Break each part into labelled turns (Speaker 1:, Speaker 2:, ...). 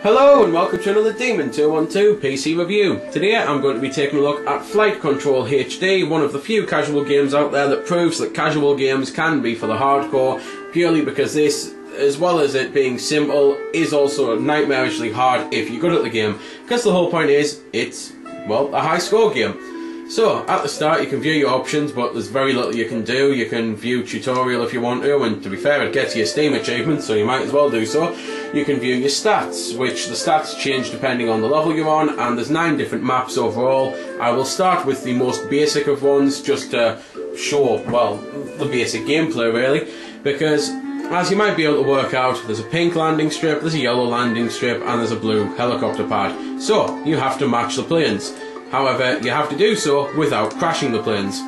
Speaker 1: Hello and welcome to another Demon 212 PC review. Today I'm going to be taking a look at Flight Control HD, one of the few casual games out there that proves that casual games can be for the hardcore, purely because this, as well as it being simple, is also nightmarishly hard if you're good at the game, because the whole point is, it's, well, a high score game. So, at the start you can view your options, but there's very little you can do. You can view tutorial if you want to, and to be fair it gets you a Steam achievement, so you might as well do so. You can view your stats, which the stats change depending on the level you're on, and there's 9 different maps overall. I will start with the most basic of ones, just to show, well, the basic gameplay really, because as you might be able to work out, there's a pink landing strip, there's a yellow landing strip, and there's a blue helicopter pad. So, you have to match the planes. However, you have to do so without crashing the planes,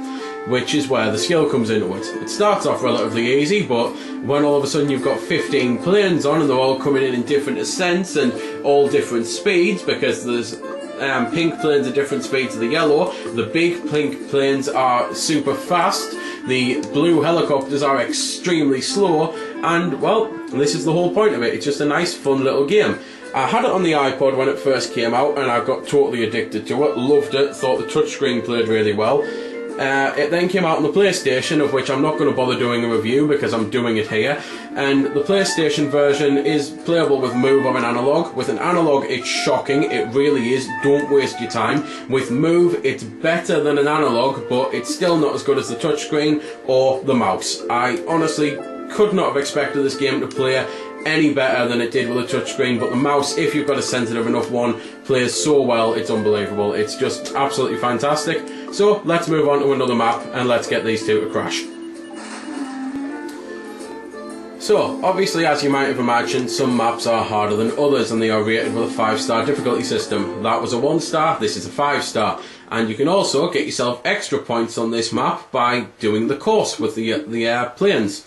Speaker 1: which is where the skill comes into it. It starts off relatively easy, but when all of a sudden you've got 15 planes on and they're all coming in different ascents and all different speeds, because there's pink planes at different speeds to the yellow, the big pink planes are super fast, the blue helicopters are extremely slow, and well, this is the whole point of it. It's just a nice fun little game. I had it on the iPod when it first came out and I got totally addicted to it, loved it, thought the touchscreen played really well. It then came out on the PlayStation, of which I'm not going to bother doing a review because I'm doing it here, and the PlayStation version is playable with Move or an analog. With an analog it's shocking, it really is, don't waste your time. With Move it's better than an analog, but it's still not as good as the touchscreen or the mouse. I honestly could not have expected this game to play any better than it did with a touchscreen, but the mouse, if you've got a sensitive enough one, plays so well, it's unbelievable. It's just absolutely fantastic. So let's move on to another map and let's get these two to crash. So, obviously, as you might have imagined, some maps are harder than others and they are rated with a 5-star difficulty system. That was a 1-star, this is a 5-star. And you can also get yourself extra points on this map by doing the course with the planes.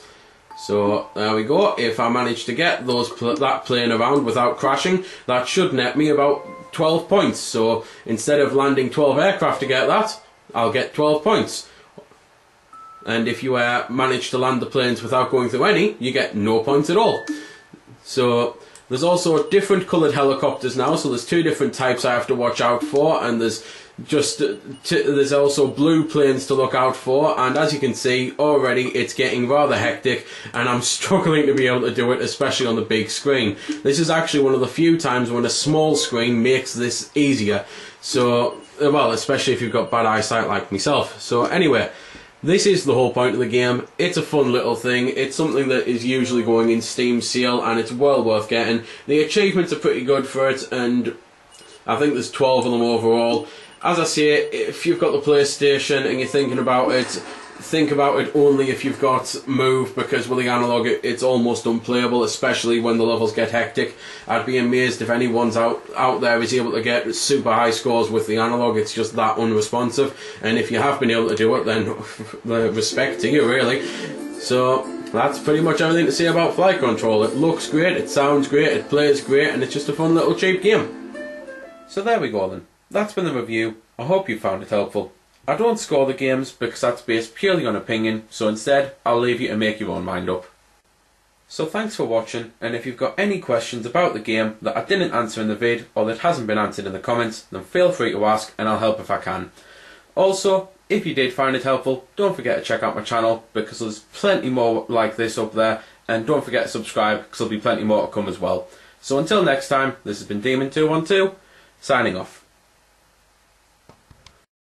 Speaker 1: So there we go. If I manage to get that plane around without crashing, that should net me about 12 points. So instead of landing 12 aircraft to get that, I'll get 12 points. And if you manage to land the planes without going through any, you get no points at all. So there's also different coloured helicopters now, so there's 2 different types I have to watch out for, and there's also blue planes to look out for, and as you can see already it's getting rather hectic and I'm struggling to be able to do it, especially on the big screen. This is actually one of the few times when a small screen makes this easier, so, well, especially if you've got bad eyesight like myself. So anyway, this is the whole point of the game. It's a fun little thing. It's something that is usually going in Steam sale and it's well worth getting. The achievements are pretty good for it, and I think there's 12 of them overall. As I say, if you've got the PlayStation and you're thinking about it, think about it only if you've got Move, because with the analog it's almost unplayable, especially when the levels get hectic. I'd be amazed if anyone's out there is able to get super high scores with the analog. It's just that unresponsive, and if you have been able to do it, then respect to you really. So that's pretty much everything to say about Flight Control. It looks great, it sounds great, it plays great, and it's just a fun little cheap game. So there we go then. That's been the review. I hope you found it helpful. I don't score the games because that's based purely on opinion, so instead I'll leave you to make your own mind up. So thanks for watching, and if you've got any questions about the game that I didn't answer in the vid or that hasn't been answered in the comments, then feel free to ask and I'll help if I can. Also, if you did find it helpful, don't forget to check out my channel because there's plenty more like this up there, and don't forget to subscribe because there'll be plenty more to come as well. So until next time, this has been Demon212, signing off.